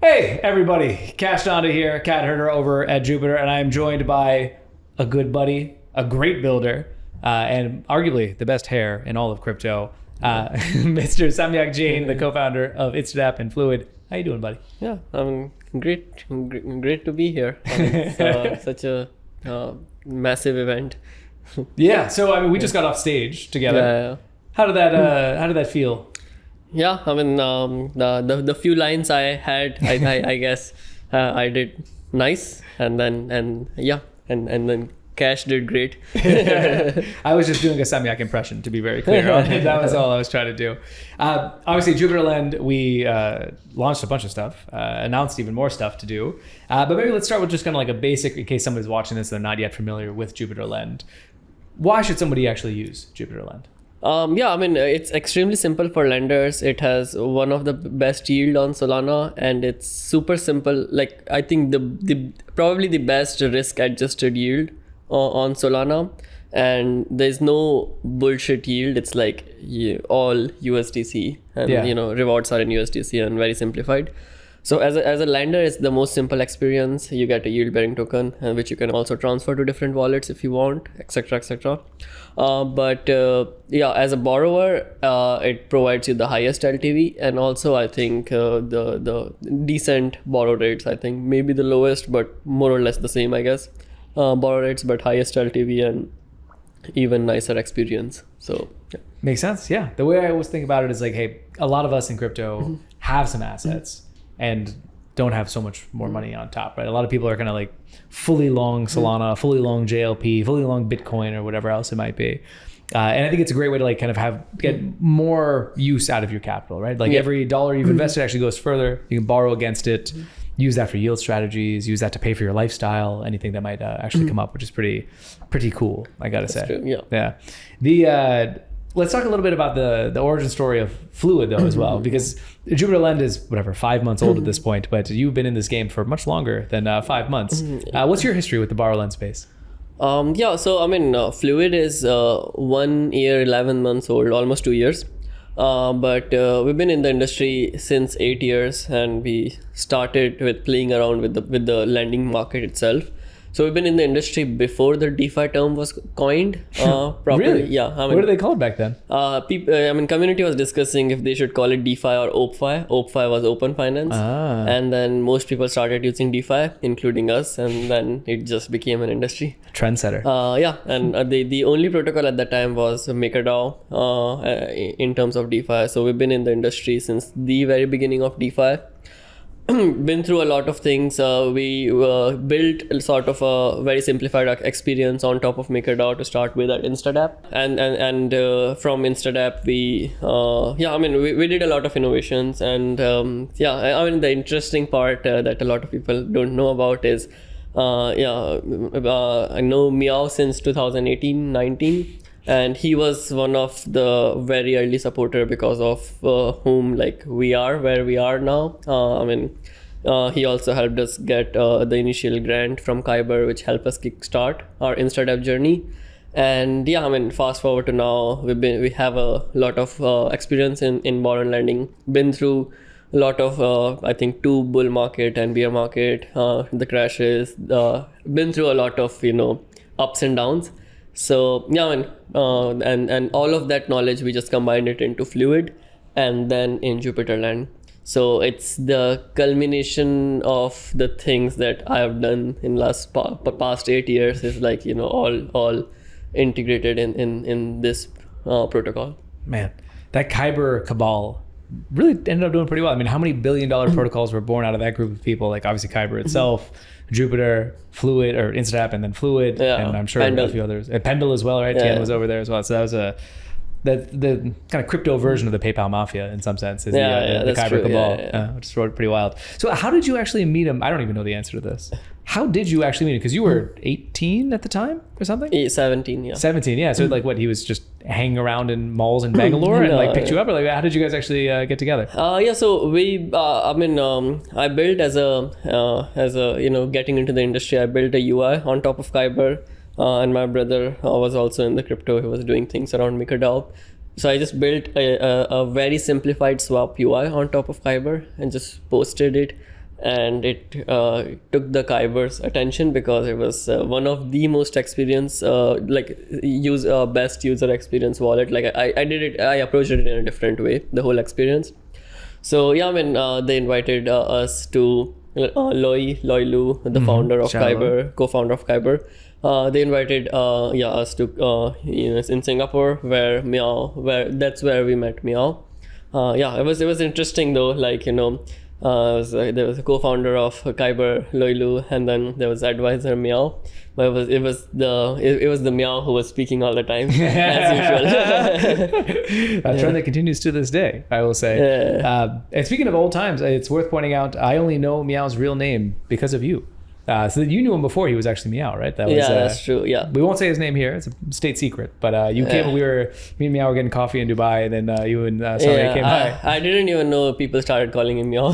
Hey, everybody. Kash here, cat herder over at Jupiter, and I am joined by a good buddy, a great builder, and arguably the best hair in all of crypto, Mr. Samyak Jain, the co-founder of Instadapp and Fluid. How you doing, buddy? Yeah, great to be here. It's such a massive event. Yeah. So we just got off stage together. Yeah. How did that feel? Yeah, the few lines I had, I guess I did nice, and then Kash did great. I was just doing a Samyak impression, to be very clear. That was all I was trying to do. Obviously, JupiterLend, we launched a bunch of stuff, announced even more stuff to do. But maybe let's start with just kind of like a basic, in case somebody's watching this, they're not yet familiar with JupiterLend. Why should somebody actually use JupiterLend? It's extremely simple for lenders. It has one of the best yield on Solana, and it's super simple. Like, I think the probably the best risk adjusted yield on Solana, and there's no bullshit yield. It's like all USDC, and rewards are in USDC and very simplified. So as a lender, it's the most simple experience. You get a yield bearing token, which you can also transfer to different wallets if you want, etc., etc. As a borrower, it provides you the highest LTV, and also I think the decent borrow rates. I think maybe the lowest, but more or less the same, I guess. Borrow rates, but highest LTV and even nicer experience. So yeah. Makes sense. Yeah. The way I always think about it is like, hey, a lot of us in crypto have some assets and don't have so much more money on top, right? A lot of people are kind of like fully long Solana, fully long JLP, fully long Bitcoin, or whatever else it might be. And I think it's a great way to like kind of get more use out of your capital, right? Like every dollar you've invested actually goes further. You can borrow against it, use that for yield strategies, use that to pay for your lifestyle, anything that might actually come up, which is pretty cool, I gotta say. True. Yeah. Let's talk a little bit about the origin story of Fluid though as well, because JupiterLend is 5 months old at this point, but you've been in this game for much longer than 5 months. What's your history with the borrow lend space? Fluid is 1 year, 11 months old, almost 2 years. But we've been in the industry since 8 years, and we started with playing around with the lending market itself. So we've been in the industry before the DeFi term was coined. Properly. Really? Yeah. What did they call it back then? Community was discussing if they should call it DeFi or OpFi. OpFi was open finance. And then most people started using DeFi, including us, and then it just became an industry. Trendsetter. The only protocol at that time was MakerDAO in terms of DeFi. So we've been in the industry since the very beginning of DeFi. Been through a lot of things. We built sort of a very simplified experience on top of MakerDAO to start with at Instadapp, and from Instadapp we did a lot of innovations, and the interesting part that a lot of people don't know about is I know Meow since 2018-19. And he was one of the very early supporter, because of whom we are where we are now. He also helped us get the initial grant from Kyber, which helped us kickstart our Instadapp journey. And fast forward to now, we have a lot of experience in borrow and lending. Been through a lot of I think 2 bull market and bear market, the crashes. Been through a lot of ups and downs. So and all of that knowledge, we just combined it into Fluid and then in JupiterLend. So it's the culmination of the things that I have done in past 8 years is all integrated in this protocol. Man, that Kyber cabal really ended up doing pretty well. How many billion-dollar protocols were born out of that group of people? Like obviously Kyber itself, Jupiter, Fluid, or Instadapp, and then Fluid, and I'm sure Pendle. A few others. Pendle as well, right? Tian was over there as well. So that was the kind of crypto version of the PayPal mafia in some sense, is the Kyber cabal, which is pretty wild. So how did you actually meet him? I don't even know the answer to this. How did you actually meet him? Because you were 18 at the time or something? 17, yeah. 17, yeah. So he was just hanging around in malls in Bangalore and picked you up? Or how did you guys actually get together? So we, I built as a getting into the industry, I built a UI on top of Kyber. And my brother was also in the crypto. He was doing things around MakerDAO. So I just built a very simplified swap UI on top of Kyber and just posted it. and it took the Kyber's attention because it was one of the most experienced, best user experience wallet. Like I approached it in a different way, the whole experience. So yeah, I mean, they invited us to Loilu, the founder of Kyber, co-founder of Kyber. They invited us to in Singapore, where that's where we met Meow. It was interesting though, like there was a co-founder of Kyber, Loilu, and then there was advisor Meow. But it was the Meow who was speaking all the time, as usual. A trend that continues to this day, I will say. And speaking of old times, it's worth pointing out, I only know Meow's real name because of you. So you knew him before he was actually Meow, right? That was, that's true. Yeah, we won't say his name here; it's a state secret. But you came. Me and Meow were getting coffee in Dubai, and then you and Samyak came by. I didn't even know people started calling him Meow.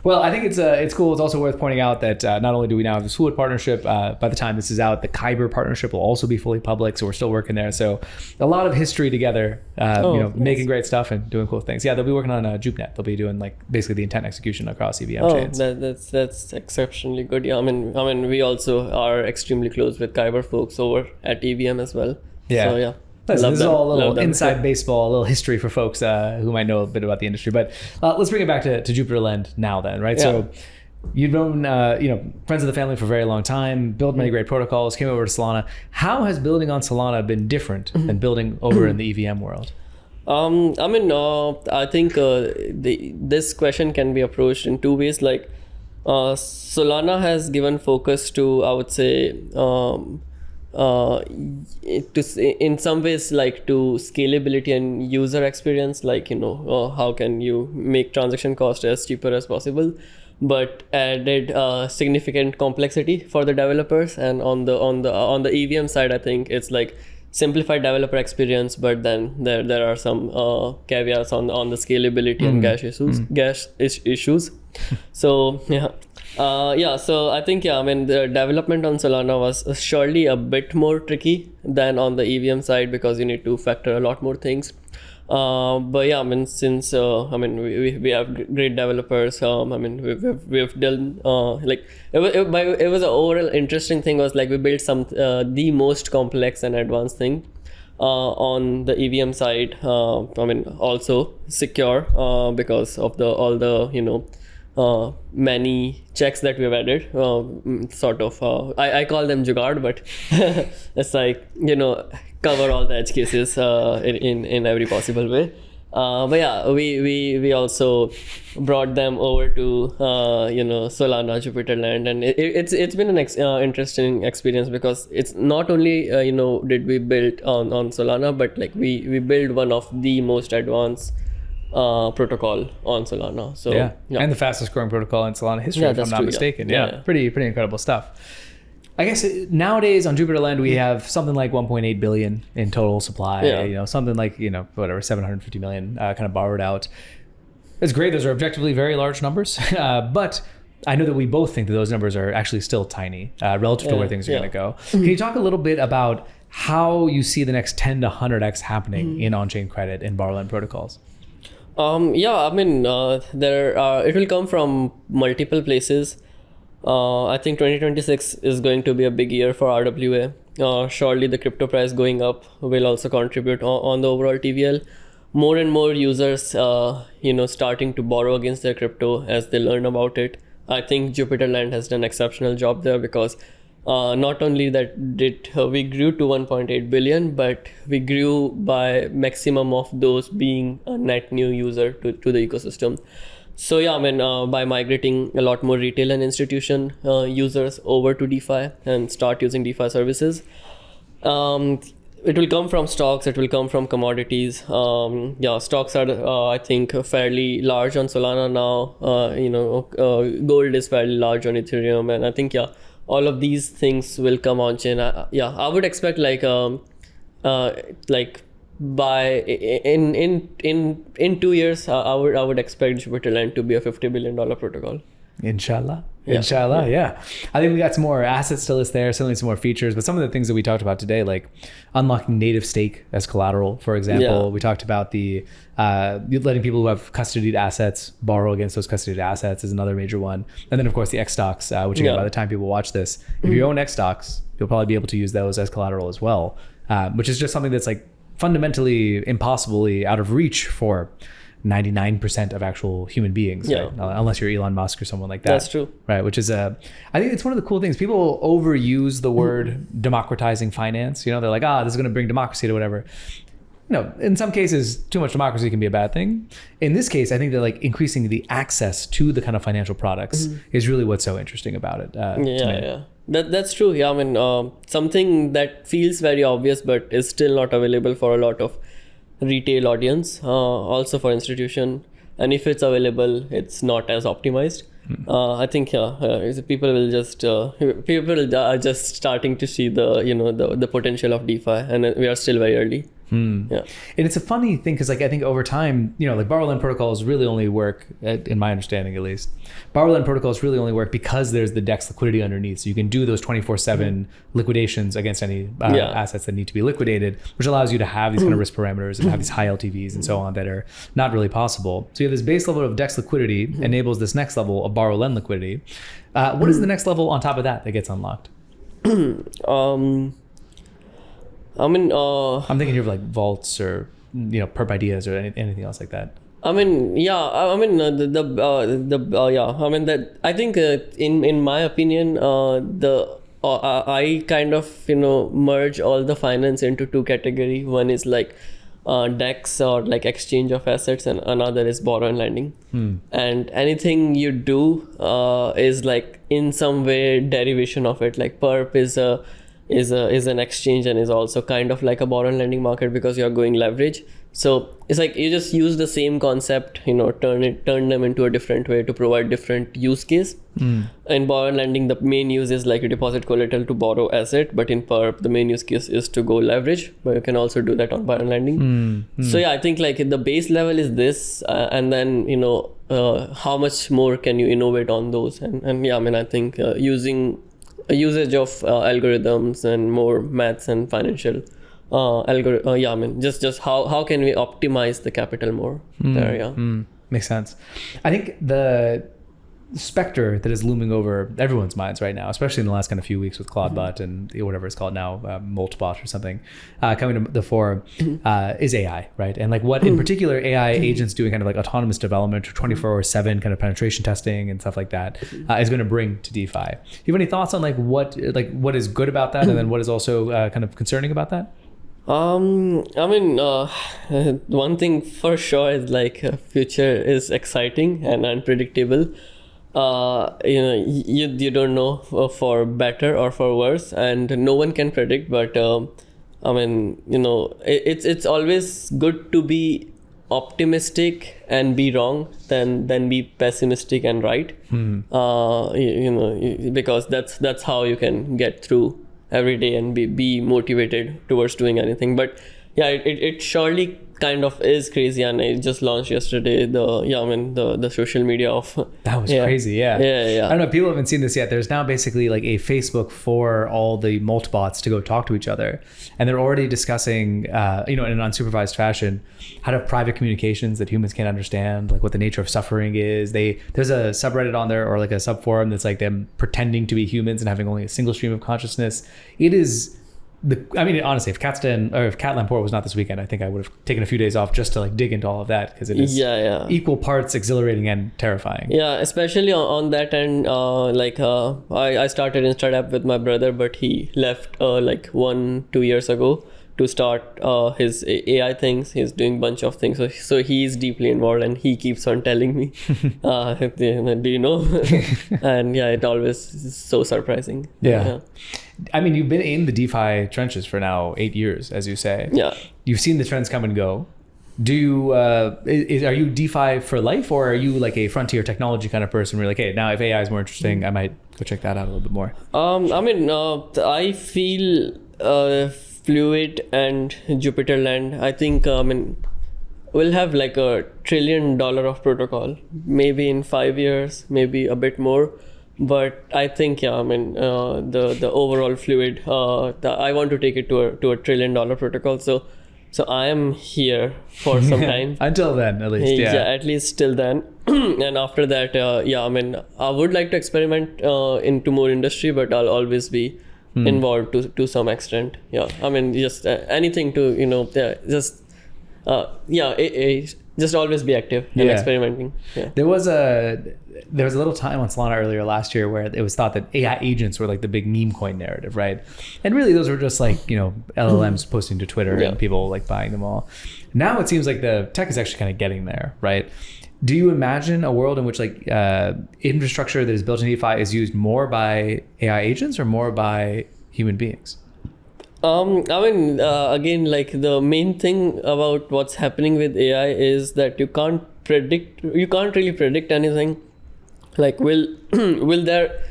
Well, I think it's cool. It's also worth pointing out that not only do we now have this Fluid partnership, by the time this is out, the Kyber partnership will also be fully public. So we're still working there. So a lot of history together, nice. Making great stuff and doing cool things. Yeah, they'll be working on JupeNet. They'll be doing like basically the intent execution across EVM chains. That's exceptionally good. Yeah, I mean, we also are extremely close with Kyber folks over at EVM as well. Yeah. So yeah. This is all a little inside baseball, a little history for folks who might know a bit about the industry. But let's bring it back to JupiterLend now then, right? Yeah. So you've known friends of the family for a very long time, built many great protocols, came over to Solana. How has building on Solana been different than building over in the EVM world? I think this question can be approached in two ways. Like Solana has given focus to, I would say, in some ways, like to scalability and user experience, like how can you make transaction cost as cheaper as possible, but added significant complexity for the developers. And on the EVM side, I think it's like simplified developer experience, but then there are some caveats on the scalability and gas issues. So so I think the development on Solana was surely a bit more tricky than on the EVM side because you need to factor a lot more things. Since we have great developers. We've done it was an overall interesting thing. Was like we built some the most complex and advanced thing on the EVM side. Also secure because of all the many checks that we've added, I call them jugaad, but it's like cover all the edge cases in every possible way. We also brought them over to Solana, JupiterLend, and it's been an interesting experience because it's not only did we build on Solana, but like we build one of the most advanced protocol on Solana. So and the fastest growing protocol in Solana history, if I'm not mistaken. Pretty incredible stuff. I guess nowadays on JupiterLend we have something like 1.8 billion in total supply. Something like 750 million kind of borrowed out. It's great. Those are objectively very large numbers, but I know that we both think that those numbers are actually still tiny relative to where things are going to go. Can you talk a little bit about how you see the next 10 to 100x happening in on-chain credit and borrow-lend protocols? It will come from multiple places. I think 2026 is going to be a big year for RWA. Surely the crypto price going up will also contribute on the overall TVL. More and more users, starting to borrow against their crypto as they learn about it. I think JupiterLend has done an exceptional job there because not only that we grew to 1.8 billion, but we grew by maximum of those being a net new user to the ecosystem. So by migrating a lot more retail and institution users over to DeFi and start using DeFi services, it will come from stocks, it will come from commodities. Stocks are I think fairly large on Solana now. Gold is fairly large on Ethereum, and I think all of these things will come on chain. I would expect by in 2 years, I would expect JupiterLend to be a $50 billion protocol. Inshallah. Inshallah, yeah. I think we got some more assets to list there, certainly some more features, but some of the things that we talked about today, like unlocking native stake as collateral, for example. We talked about the letting people who have custodied assets borrow against those custodied assets is another major one. And then, of course, the X stocks, which again, by the time people watch this, if you own X stocks, you'll probably be able to use those as collateral as well, which is just something that's like fundamentally impossibly out of reach for 99% of actual human beings, right? Unless you're Elon Musk or someone like that. That's true. Right, which is I think it's one of the cool things. People overuse the word democratizing finance. They're like, this is going to bring democracy to whatever. In some cases, too much democracy can be a bad thing. In this case, I think that like increasing the access to the kind of financial products is really what's so interesting about it. That's true. Yeah, I mean, something that feels very obvious but is still not available for a lot of retail audience, also for institution, and if it's available, it's not as optimized. I think people are just starting to see the potential of DeFi, and we are still very early. And it's a funny thing because I think over time, like borrow lend protocols really only work, in my understanding at least, borrow lend protocols really only work because there's the DEX liquidity underneath. So you can do those 24/7 liquidations against any assets that need to be liquidated, which allows you to have these kind of risk parameters and have these high LTVs and so on that are not really possible. So you have this base level of DEX liquidity enables this next level of borrow lend liquidity. What is the next level on top of that gets unlocked? I mean, I'm thinking here of like vaults or perp ideas or anything else like that. I mean, I mean I mean that I think in my opinion, I kind of merge all the finance into two categories. One is like DEX or like exchange of assets, and another is borrow and lending. And anything you do is like in some way derivation of it. Like perp is an exchange and is also kind of like a borrow and lending market because you're going leverage. So it's like you just use the same concept, turn them into a different way to provide different use case. In borrow and lending, the main use is like you deposit collateral to borrow asset, but in perp, the main use case is to go leverage, but you can also do that on borrow and lending. So yeah, I think like the base level is this, and then how much more can you innovate on those? And yeah, I mean, I think using usage of algorithms and more maths and financial I mean just how can we optimize the capital more there. Makes sense. I think the specter that is looming over everyone's minds right now, especially in the last kind of few weeks with Claudebot and whatever it's called now, Moltbot or something, coming to the fore, is AI, right? And like what in particular AI agents doing kind of like autonomous development or 24/7 kind of penetration testing and stuff like that is going to bring to DeFi. Do you have any thoughts on like what is good about that, and then what is also kind of concerning about that? I mean, one thing for sure is like future is exciting and unpredictable. You don't know for better or for worse, and no one can predict, but I mean, it's always good to be optimistic and be wrong than be pessimistic and right. Because that's how you can get through every day and be motivated towards doing anything. But yeah, it surely kind of is crazy, and it just launched yesterday. The social media of that was crazy. Yeah. I don't know if people haven't seen this yet. There's now basically like a Facebook for all the Moltbots to go talk to each other, and they're already discussing, in an unsupervised fashion, how to have private communications that humans can't understand, like what the nature of suffering is. There's a subreddit on there or like a subforum that's like them pretending to be humans and having only a single stream of consciousness. It is. Honestly, if Cat Lamport was not this weekend, I think I would have taken a few days off just to like dig into all of that, because it is equal parts exhilarating and terrifying. Yeah, especially on that end. I started Instadapp with my brother, but he left 1-2 years ago to start his AI things. He's doing a bunch of things. So he's deeply involved, and he keeps on telling me, do you know? And yeah, it always is so surprising. Yeah. I mean, you've been in the DeFi trenches for now 8 years, as you say. Yeah. You've seen the trends come and go. Do you, are you DeFi for life, or are you like a frontier technology kind of person where you're like, hey, now if AI is more interesting, I might go check that out a little bit more? I feel Fluid and Jupiter Land, I think, we'll have like $1 trillion of protocol, maybe in 5 years, maybe a bit more. But I think the overall Fluid, I want to take it to a $1 trillion protocol. So I am here for some time. Until then, at least. Yeah. At least till then. And after that, I would like to experiment into more industry, but I'll always be involved to some extent. Yeah, I mean, just anything to, just always be active and experimenting. Yeah. There was a little time on Solana earlier last year where it was thought that AI agents were like the big meme coin narrative, right? And really those were just like, LLMs posting to Twitter and people like buying them all. Now it seems like the tech is actually kind of getting there, right? Do you imagine a world in which like infrastructure that is built in DeFi is used more by AI agents or more by human beings? Again, like the main thing about what's happening with AI is that you can't really predict anything. Like, will there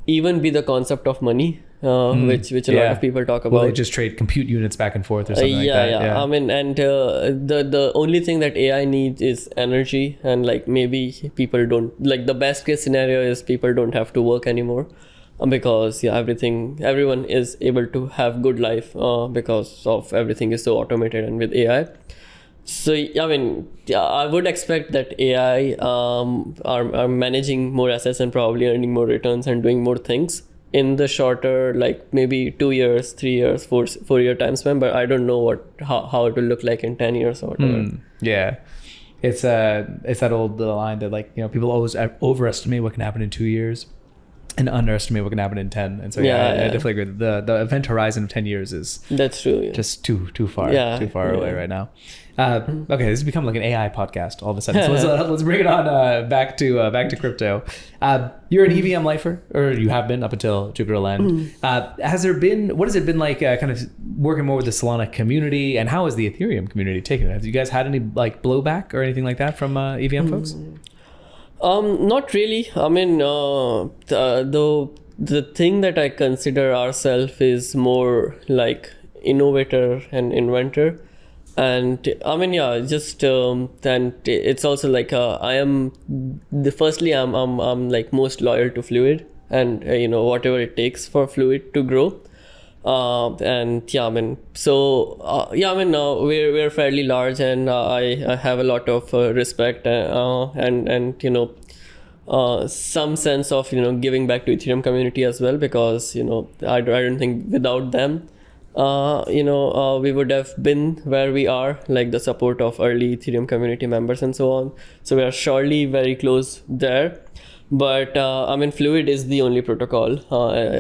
even be the concept of money, which a lot of people talk about? Will they just trade compute units back and forth or something like that? Yeah. I mean, and the only thing that AI needs is energy, and like maybe people don't, like the best case scenario is people don't have to work anymore. Because everyone is able to have good life because of everything is so automated and with AI. So I would expect that AI are managing more assets and probably earning more returns and doing more things in the shorter, like maybe 2 years, 3 years, 4 year time span. But I don't know how it will look like in 10 years or whatever. Yeah. It's that old line that like, people always overestimate what can happen in 2 years and underestimate what can happen in 10. And so I definitely agree. The event horizon of 10 years is that's true. Just too far away right now. Okay, this has become like an AI podcast all of a sudden. So let's bring it on back to crypto. You're an EVM lifer, or you have been up until Jupiter Land. What has it been like kind of working more with the Solana community, and how has the Ethereum community taken it? Have you guys had any like blowback or anything like that from EVM folks? Not really. I mean, the thing that I consider ourselves is more like innovator and inventor. And I mean, and it's also like I'm like most loyal to Fluid, and whatever it takes for Fluid to grow. We're fairly large, and I have a lot of respect and some sense of giving back to Ethereum community as well, because I don't think without them we would have been where we are, like the support of early Ethereum community members and so on. So we are surely very close there. But Fluid is the only protocol,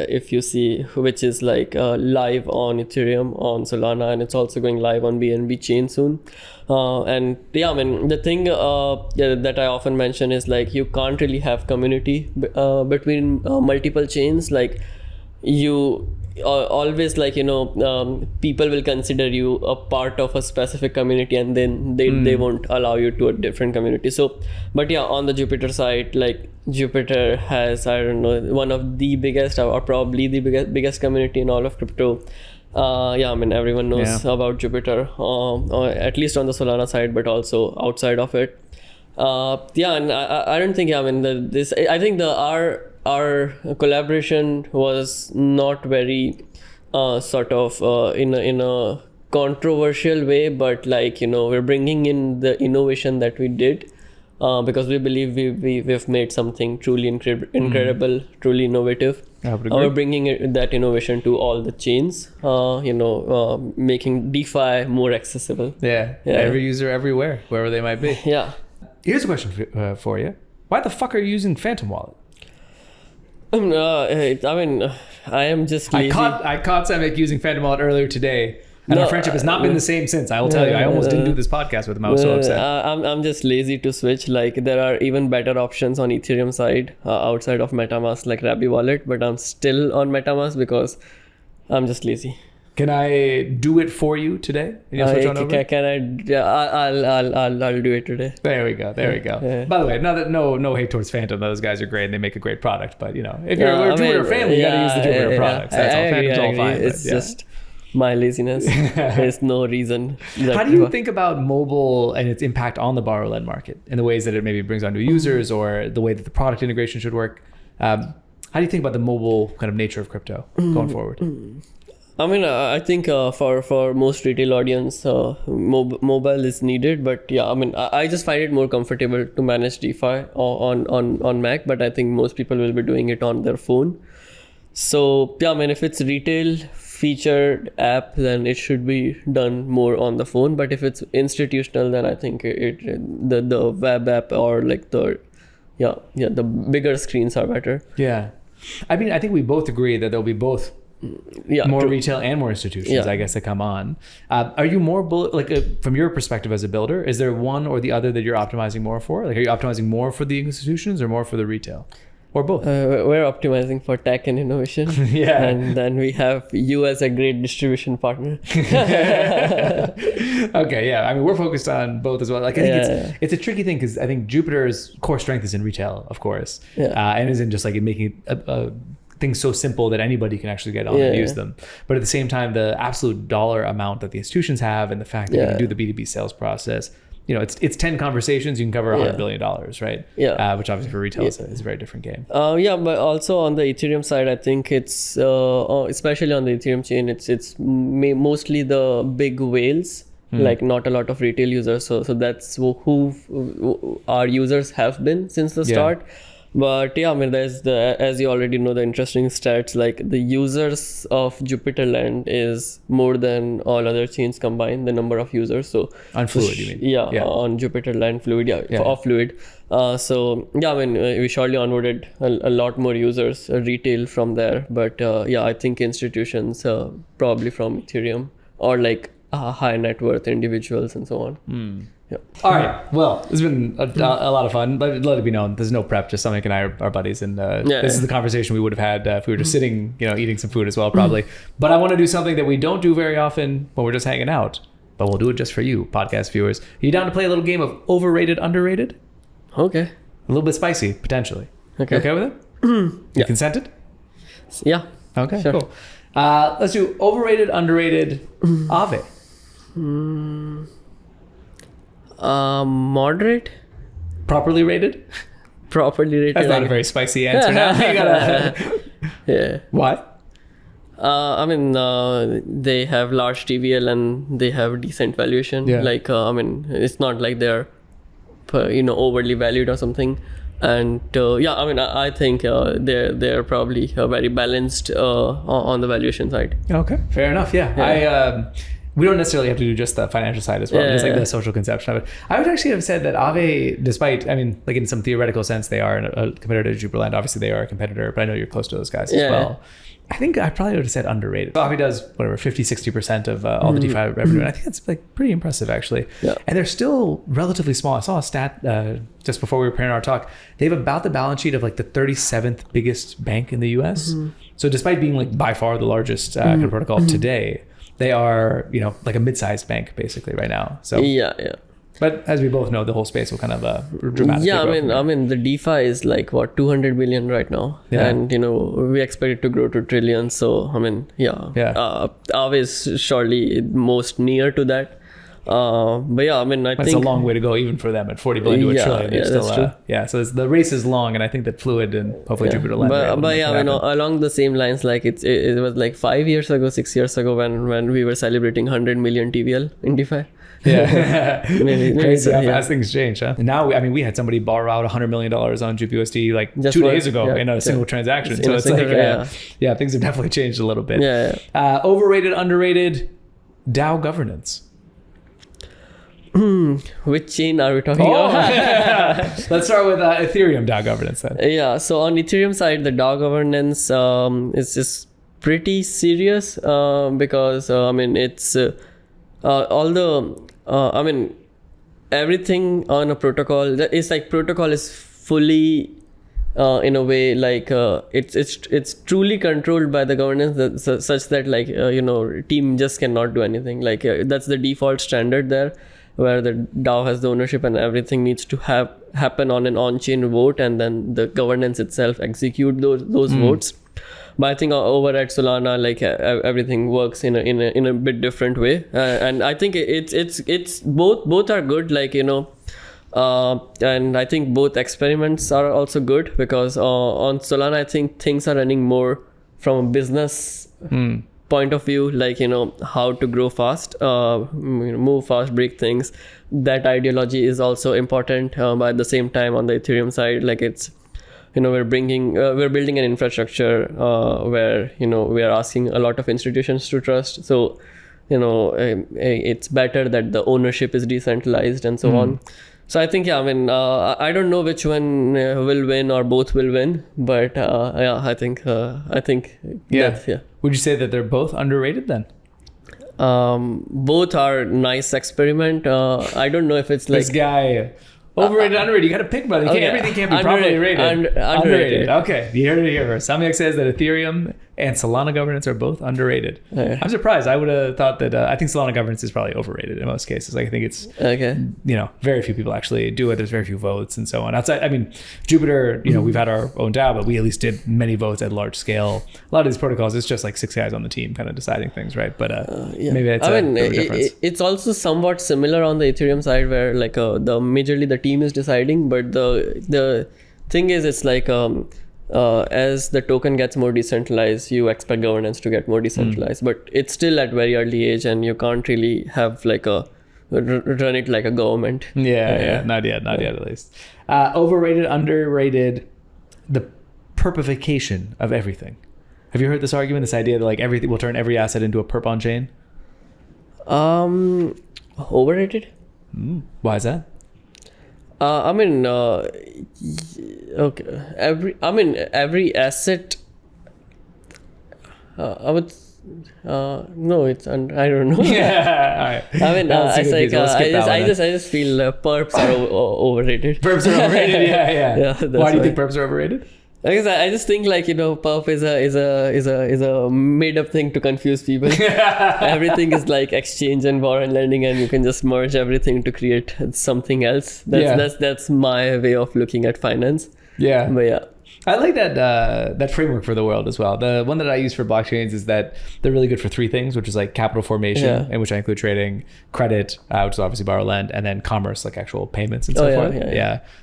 if you see, which is like live on Ethereum, on Solana, and it's also going live on BNB chain soon. The thing that I often mention is like you can't really have community between multiple chains. Like you always people will consider you a part of a specific community, and then they won't allow you to a different community. So but on the Jupiter side, like Jupiter has, I don't know, one of the biggest or probably the biggest community in all of crypto. Everyone knows about Jupiter, at least on the Solana side, but also outside of it. And I don't think I think our collaboration was not very in a controversial way, but we're bringing in the innovation that we did because we believe we've made something truly incredible, truly innovative. We're bringing that innovation to all the chains, making DeFi more accessible. Every user everywhere, wherever they might be. Here's a question for you. Why the fuck are you using Phantom Wallet? I am just lazy. I caught Samyak using Phantom Wallet earlier today, and our friendship has not been the same since. I will tell you, I almost didn't do this podcast with him. I was so upset. I'm just lazy to switch. Like there are even better options on Ethereum side outside of MetaMask, like Rabby Wallet, but I'm still on MetaMask because I'm just lazy. Can I do it for you today? Switch on over? Can I? I'll do it today. There we go. Yeah. By the way, no hate towards Phantom. Those guys are great and they make a great product. But if you're a Jupiter family, you got to use the Jupiter products. That's all. Phantom's all fine. It's just my laziness. There's no reason. How do you think about mobile and its impact on the borrower-led market in the ways that it maybe brings on new users or the way that the product integration should work? How do you think about the mobile kind of nature of crypto going forward? I mean, I think for most retail audience, mobile is needed. But yeah, I mean, I just find it more comfortable to manage DeFi on Mac. But I think most people will be doing it on their phone. So yeah, I mean, if it's retail featured app, then it should be done more on the phone. But if it's institutional, then I think the web app or like the bigger screens are better. Yeah, I mean, I think we both agree that there'll be both. More retail and more institutions, I guess, that come on. Are you more from your perspective as a builder? Is there one or the other that you're optimizing more for? Like, are you optimizing more for the institutions or more for the retail, or both? We're optimizing for tech and innovation. Yeah, and then we have you as a great distribution partner. Okay, yeah. I mean, we're focused on both as well. Like, I think it's a tricky thing because I think Jupiter's core strength is in retail, of course, and isn't just like making things so simple that anybody can actually get on and use them. But at the same time, the absolute dollar amount that the institutions have and the fact that you can do the B2B sales process, it's 10 conversations, you can cover $100 billion, right? Yeah. Which obviously for retail is a very different game. But also on the Ethereum side, I think it's, especially on the Ethereum chain, it's mostly the big whales, like not a lot of retail users. So that's who our users have been since the start. But yeah, I mean, there's as you already know, the interesting stats, like the users of Jupiter Land is more than all other chains combined, the number of users. So on Fluid, you mean? Yeah, on Jupiter Land, Fluid, of Fluid. So yeah, I mean, we surely onboarded a lot more users, retail from there. But I think institutions, probably from Ethereum or like high net worth individuals and so on. Yeah. All right. Well, it's been a lot of fun. Let it be known, there's no prep. Just Samyak and I are buddies, and this is the conversation we would have had if we were just sitting, eating some food as well, probably. But I want to do something that we don't do very often when we're just hanging out. But we'll do it just for you, podcast viewers. Are you down to play a little game of Overrated, Underrated? Okay. A little bit spicy, potentially. Okay. You okay with it? You consented? Yeah. Okay. Sure. Cool. Let's do Overrated, Underrated, Aave. Moderate. Properly rated? Properly rated. That's not a very spicy answer now. You gotta... Yeah. Why? I mean, they have large TVL and they have decent valuation. Yeah. Like, I mean, it's not like they're, overly valued or something. And I mean, I think they're probably very balanced on the valuation side. Okay, fair enough. Yeah. We don't necessarily have to do just the financial side as well, just like the social conception of it. I would actually have said that Aave, despite, I mean, like in some theoretical sense, they are a competitor to Jupiterland. Obviously, they are a competitor, but I know you're close to those guys as well. I think I probably would have said underrated. Aave does 50-60% of all the DeFi revenue, and I think that's like pretty impressive actually. Yeah. And they're still relatively small. I saw a stat just before we were preparing our talk. They have about the balance sheet of like the 37th biggest bank in the US. So despite being like by far the largest kind of protocol today, they are, like a mid-sized bank basically right now. So But as we both know, the whole space will kind of dramatically grow. I mean, the DeFi is like 200 billion right now, and we expect it to grow to trillions. So I mean, Aave is surely most near to that. But I mean, I think it's a long way to go, even for them at 40 billion to a trillion. Yeah, still, that's true. So the race is long, and I think that Fluid and hopefully Jupiter Land. But I mean, along the same lines, like it was like 6 years ago when we were celebrating 100 million TVL in DeFi. Yeah, crazy how fast things change, huh? And now, I mean, we had somebody borrow out $100 million on JupUSD like just 2 days ago in a single transaction. So it's like, things have definitely changed a little bit. Overrated, underrated, DAO governance. Which chain are we talking about? Let's start with Ethereum DAO governance then. Yeah, so on Ethereum side, the DAO governance is just pretty serious because I mean, it's I mean, everything on a protocol, it's like protocol is fully in a way like it's truly controlled by the governance such that like team just cannot do anything. Like that's the default standard there, where the DAO has the ownership and everything needs to happen on an on-chain vote, and then the governance itself execute those votes. But I think over at Solana, like everything works in a bit different way, and I think it's both are good. Like And I think both experiments are also good because on Solana, I think things are running more from a business point of view, like, how to grow fast, move fast, break things. That ideology is also important. But at the same time, on the Ethereum side, like it's, we're building an infrastructure where, we are asking a lot of institutions to trust. So, it's better that the ownership is decentralized and so on. So I think, I don't know which one will win or both will win, but I think that's. Would you say that they're both underrated then? Both are nice experiment. I don't know if it's like this guy. Overrated, underrated. You got to pick, brother. Everything can't be properly rated. Underrated. Okay, you heard it here first. Samyak says that Ethereum and Solana governance are both underrated. Okay. I'm surprised. I would have thought that. I think Solana governance is probably overrated in most cases. Like, I think it's very few people actually do it. There's very few votes and so on. Outside, Jupiter. We've had our own DAO, but we at least did many votes at large scale. A lot of these protocols, it's just like 6 guys on the team kind of deciding things, right? But maybe it's a difference. It's also somewhat similar on the Ethereum side, where like majorly the team is deciding, but the thing is, it's like as the token gets more decentralized, you expect governance to get more decentralized, but it's still at very early age, and you can't really have like run it like a government. Not yet at least. Overrated, underrated, the perpification of everything. Have you heard this argument, this idea that like everything will turn every asset into a perp on chain? Overrated. Why is that? Okay. Every asset. I would. No, it's. I don't know. Yeah. All right. I just feel perps are overrated. Perps are overrated. Yeah. Why do you think perps are overrated? Because I just think like perp is a made up thing to confuse people. Everything is like exchange and warrant lending, and you can just merge everything to create something else. That's my way of looking at finance. Yeah. But yeah. I like that framework for the world as well. The one that I use for blockchains is that they're really good for 3 things, which is like capital formation, in which I include trading, credit, which is obviously borrow lend, and then commerce, like actual payments and so forth.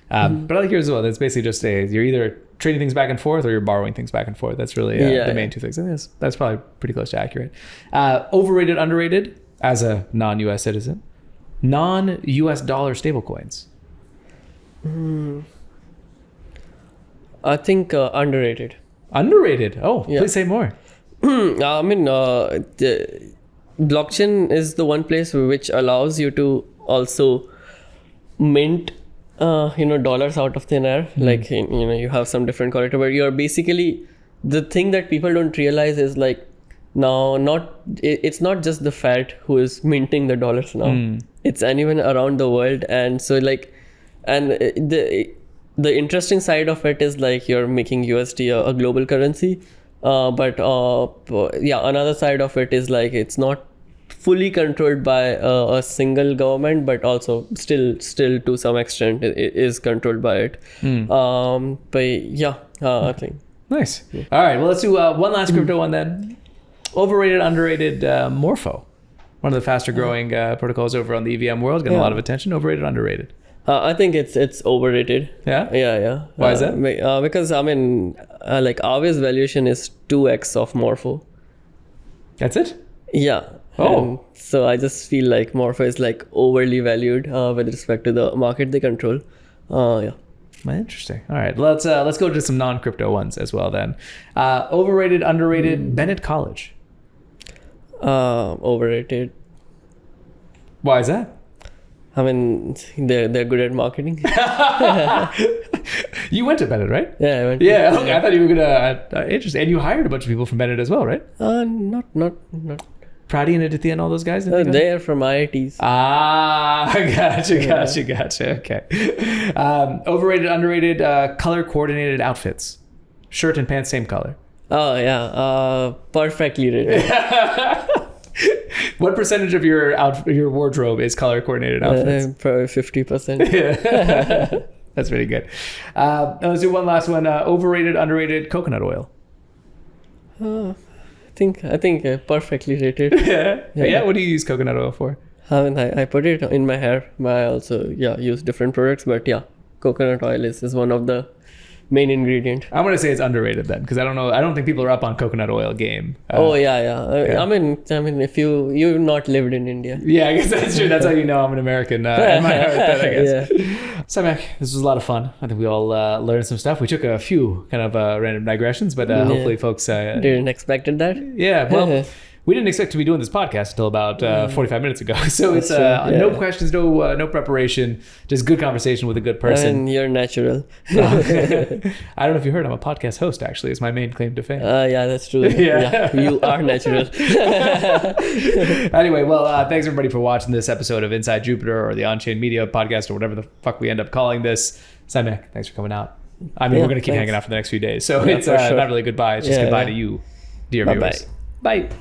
But I like yours as well. It's basically just you're either trading things back and forth or you're borrowing things back and forth. That's really the main 2 things. And that's probably pretty close to accurate. Overrated, underrated as a non-US citizen. Non-US dollar stablecoins. I think underrated. Underrated? Oh, please say more. The blockchain is the one place which allows you to also mint dollars out of thin air. Like you have some different corrector, but you're basically, the thing that people don't realize is like it's not just the Fed who is minting the dollars now. It's anyone around the world. And so like, and the interesting side of it is like you're making USD a global currency, but another side of it is like it's not fully controlled by a single government, but also still to some extent it is controlled by it. I think nice. All right, well, let's do one last crypto one then. Overrated, underrated, Morpho, one of the faster growing protocols over on the EVM world, getting a lot of attention. Overrated, underrated. I think it's overrated. Yeah. Why is that? Because like Aave's valuation is 2x of Morpho. That's it? Yeah. Oh. So I just feel like Morpho is like overly valued with respect to the market they control. Interesting. All right, let's go to some non-crypto ones as well then. Overrated, underrated, Bennett College. Overrated. Why is that? They're good at marketing. You went to Bennett, right? Yeah, I went. Yeah, okay. I thought you were gonna. Interesting. And you hired a bunch of people from Bennett as well, right? Not. Pradi and Aditya and all those guys. They're from IITs. Gotcha. Okay. Overrated, underrated, color coordinated outfits. Shirt and pants, same color. Oh yeah. Perfectly rated. What percentage of your wardrobe is color coordinated outfits? Probably 50%. Yeah. That's pretty good. Let's do one last one. Overrated, underrated, coconut oil. I think perfectly rated. Yeah. What do you use coconut oil for? I mean, I put it in my hair. I also use different products, but coconut oil is one of the main ingredient. I'm gonna say it's underrated then, because I don't know. I don't think people are up on coconut oil game. I mean, if you've not lived in India. Yeah, I guess that's true. That's how you know I'm an American. In my heart, then, I guess. Samyak, this was a lot of fun. I think we all learned some stuff. We took a few kind of random digressions, but hopefully folks didn't expect that. Yeah, well. We didn't expect to be doing this podcast until about 45 minutes ago. So it's no questions, no preparation, just good conversation with a good person. And you're natural. I don't know if you heard, I'm a podcast host, actually. It's my main claim to fame. Yeah, that's true. You are natural. Anyway, well, thanks everybody for watching this episode of Inside Jupiter or the On-Chain Media podcast or whatever the fuck we end up calling this. Samyak, thanks for coming out. I mean, we're going to keep hanging out for the next few days. So it's not really goodbye. It's just goodbye to you, dear viewers. Bye. Bye.